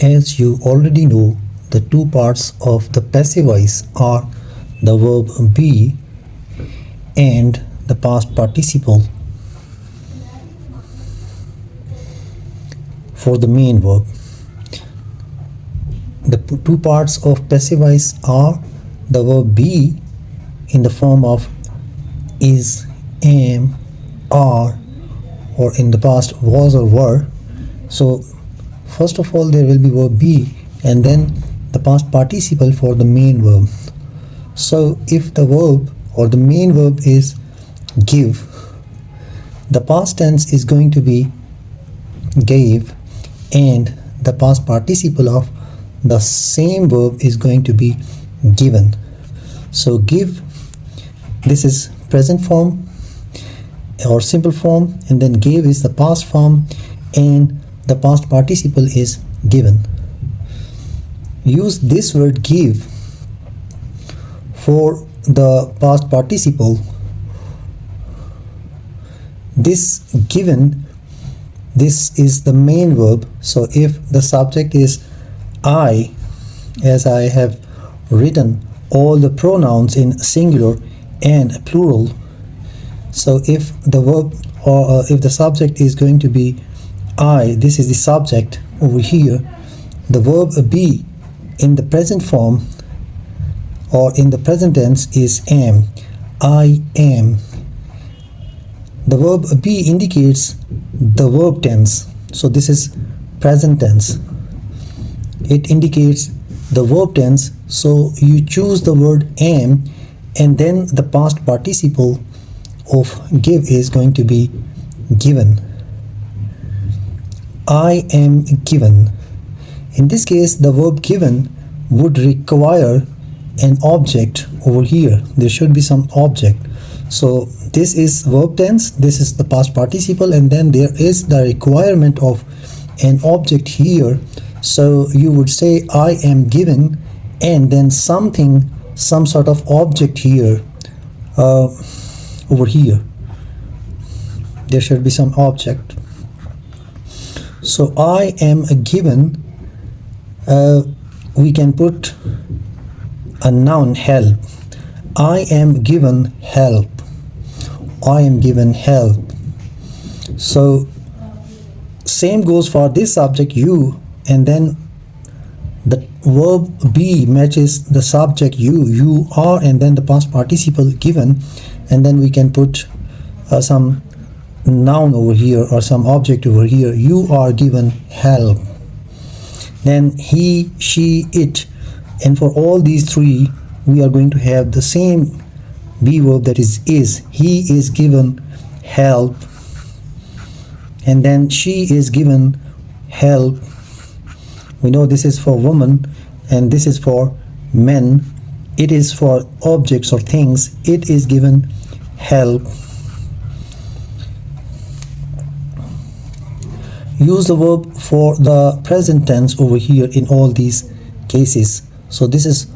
As you already know, the two parts of the passive voice are the verb be and the past participle for the main verb. The two parts of passive voice are the verb be in the form of is, am, are, or in the past was or were. So first of all there will be verb be and then the past participle for the main verb. So if the verb or the main verb is give, the past tense is going to be gave, and the past participle of the same verb is going to be given. So give, this is present form or simple form, and then gave is the past form, and the past participle is given. Use this word give for the past participle. This given, this is the main verb. So if the subject is I, as I have written all the pronouns in singular and plural, so if the verb or if the subject is going to be I, this is the subject over here, the verb be in the present form or in the present tense is am. I am. The verb be indicates the verb tense, so this is present tense. It indicates the verb tense, so you choose the word am, and then the past participle of give is going to be given. I am given. In this case, the verb given would require an object over here. There should be some object. So this is verb tense, this is the past participle, and then there is the requirement of an object here. So you would say I am given, and then something, some sort of object here, over here. There should be some object. So I am given, we can put a noun, help. I am given help. I am given help. So same goes for this subject you, and then the verb be matches the subject you are, and then the past participle given, and then we can put some noun over here or some object over here. You are given help. Then he, she, it, and for all these three we are going to have the same be verb, that is. He is given help, and then she is given help. We know this is for women and this is for men. It is for objects or things. It is given help. Use the verb for the present tense over here in all these cases. So this is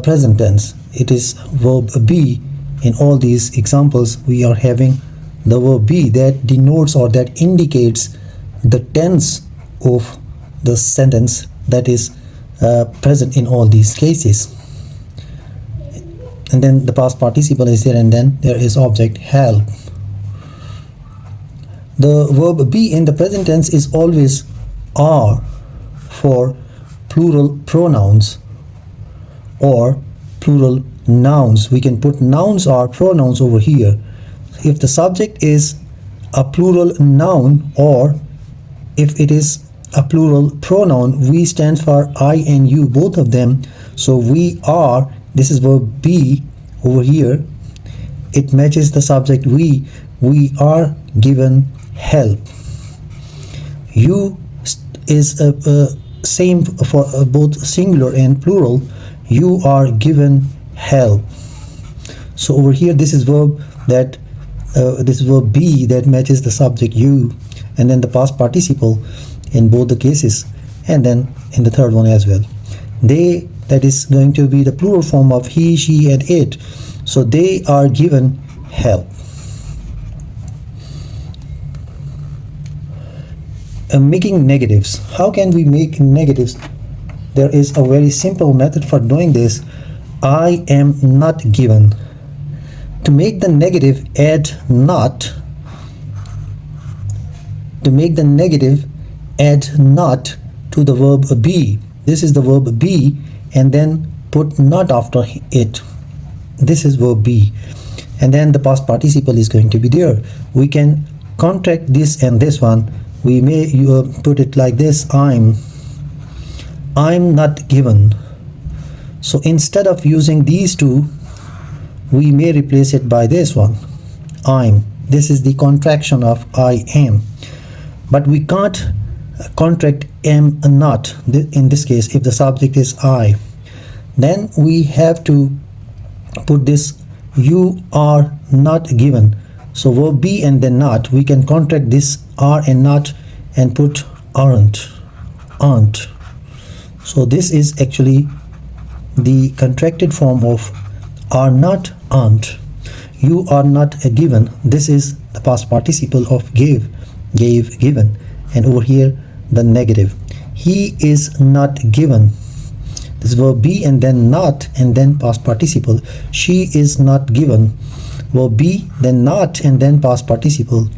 present tense. It is verb be. In all these examples we are having the verb be that denotes or that indicates the tense of the sentence that is present in all these cases. And then the past participle is there, and then there is object help. The verb be in the present tense is always are for plural pronouns or plural nouns. We can put nouns or pronouns over here. If the subject is a plural noun, or if it is a plural pronoun, we stand for I and you, both of them. So we are, this is verb be over here, it matches the subject we are given help. You is same for both singular and plural. You are given help. So over here this is verb that this verb be that matches the subject you, and then the past participle in both the cases, and then in the third one as well. They, that is going to be the plural form of he, she, and it. So they are given help. making negatives. How can we make negatives? There is a very simple method for doing this. I am not given. To make the negative, add not. To make the negative, add not to the verb be. This is the verb be, and then put not after it. This is verb be, and then the past participle is going to be there. We can contract this and this one. We may put it like this: I'm not given. So instead of using these two, we may replace it by this one, I'm. This is the contraction of I am. But we can't contract am not in this case if the subject is I. Then we have to put this you are not given. So verb be and then not. We can contract this are and not and put aren't. So this is actually the contracted form of are not, aren't. You are not given. This is the past participle of gave, given, and over here the negative. He is not given. This verb be and then not and then past participle. She is not given. Verb be, then not, and then past participle.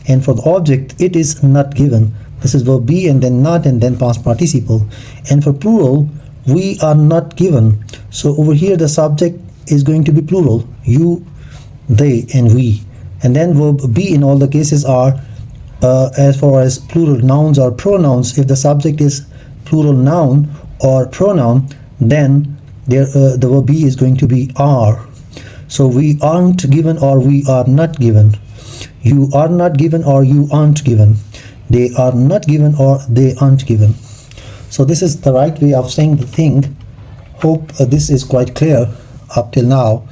And for the object, it is not given. This is verb be and then not and then past participle. And for plural, we are not given. So over here the subject is going to be plural, you, they, and we. And then verb be in all the cases are as far as plural nouns or pronouns. If the subject is plural noun or pronoun, then the verb be is going to be are. So we aren't given or we are not given. You are not given or you aren't given. They are not given or they aren't given. So this is the right way of saying the thing. Hope this is quite clear up till now.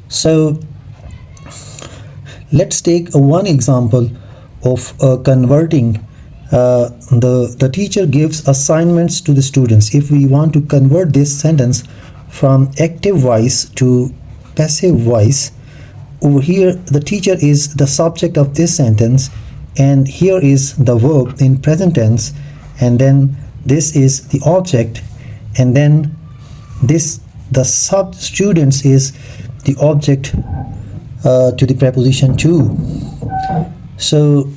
So let's take one example of converting. The teacher gives assignments to the students. If we want to convert this sentence from active voice to passive voice, over here the teacher is the subject of this sentence, and here is the verb in present tense, and then this is the object, and then this the students is the object to the preposition to. So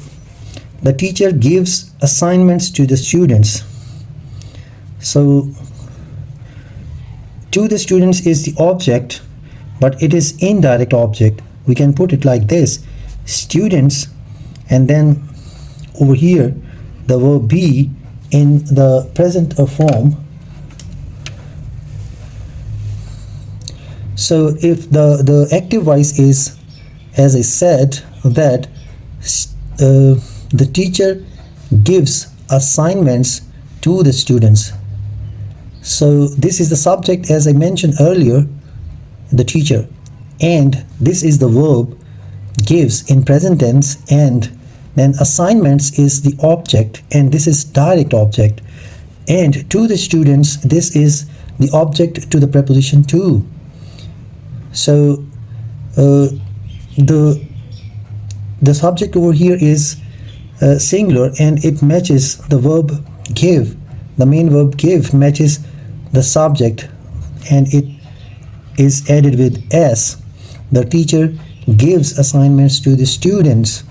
the teacher gives assignments to the students. So to the students is the object, but it is indirect object. We can put it like this: students, and then over here the verb be in the present form. So if the active voice is, as I said, that the teacher gives assignments to the students. So this is the subject, as I mentioned earlier, the teacher, and this is the verb gives in present tense, and then assignments is the object, and this is direct object, and to the students this is the object to the preposition to. So the subject over here is singular, and it matches the verb give. The main verb give matches the subject, and it is added with s. The teacher gives assignments to the students.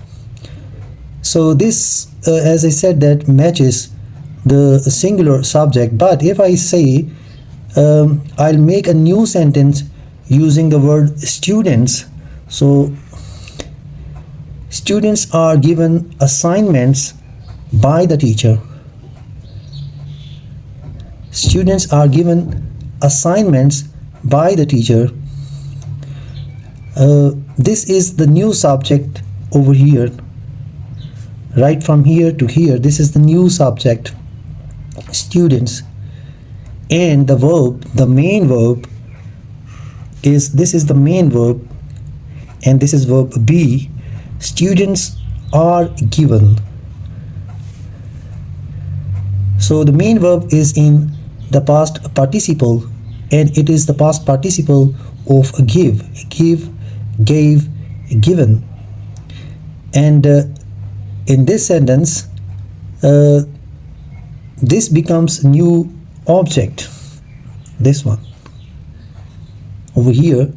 So this, as I said, that matches the singular subject. But if I say I'll make a new sentence using the word students, so students are given assignments by the teacher. Students are given assignments by the teacher. This is the new subject over here. Right from here to here, this is the new subject, students. And the verb, the main verb is, this is the main verb, and this is verb be. Students are given. So the main verb is in the past participle, and it is the past participle of give, gave, given. And in this sentence, uh, this becomes new object. This one over here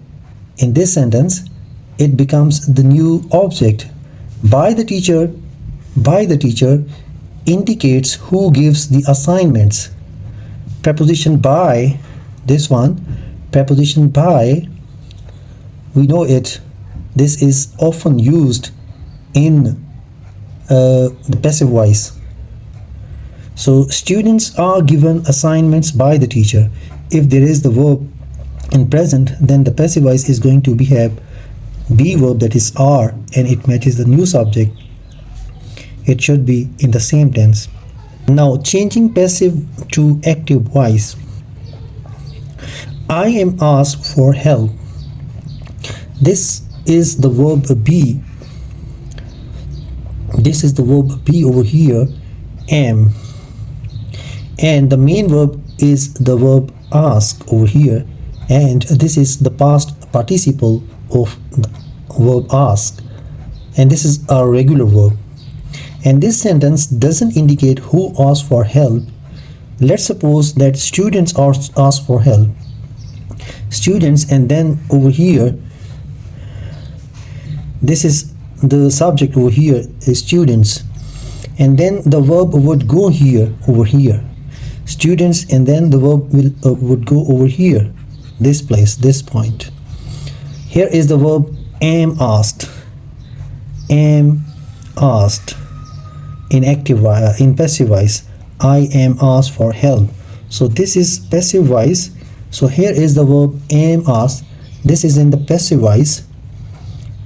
in this sentence, it becomes the new object. By the teacher indicates who gives the assignments. Preposition by, this one, preposition by, we know it, this is often used in the passive voice. So students are given assignments by the teacher. If there is the verb in present, then the passive voice is going to have be verb, that is are, and it matches the new subject. It should be in the same tense. Now changing passive to active voice. I am asked for help. This is the verb be. This is the verb be over here, am, and the main verb is the verb ask over here, and this is the past participle of the verb ask, and this is a regular verb. And this sentence doesn't indicate who asked for help. Let's suppose that students are asked for help. Students, and then over here, this is the subject over here is students, and then the verb would go here over here. Students, and then the verb would go over here, this place, this point. Here is the verb am asked. Am asked. In active in passive voice, I am asked for help. So this is passive voice. So here is the verb am asked. This is in the passive voice,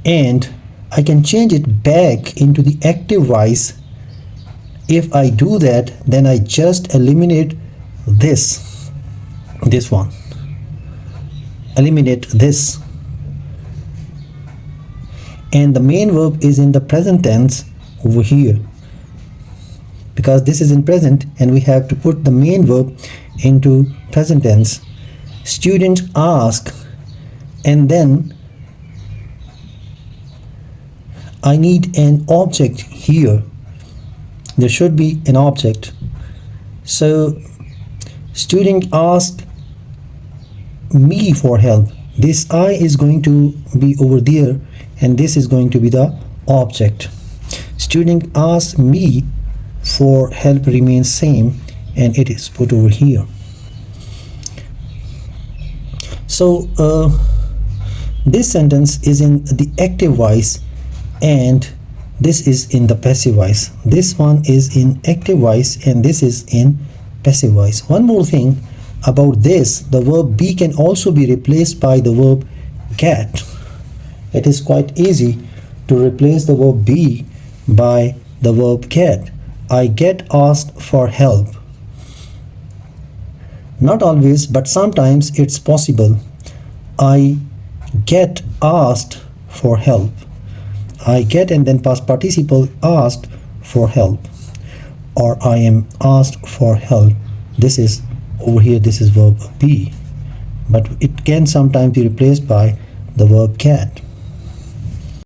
and I can change it back into the active voice. If I do that, then I just eliminate this one. Eliminate this. And the main verb is in the present tense over here, because this is in present and we have to put the main verb into present tense. Students ask, and then I need an object here. There should be an object. So student asked me for help. This I is going to be over there, and this is going to be the object. Student asked me for help remains same, and it is put over here. So this sentence is in the active voice, and this is in the passive voice. This one is in active voice, and this is in passive voice. One more thing about this, the verb be can also be replaced by the verb get. It is quite easy to replace the verb be by the verb get. I get asked for help. Not always, but sometimes it's possible. I get asked for help. I get, and then past participle asked for help, or I am asked for help. This is over here, this is verb be, but it can sometimes be replaced by the verb get.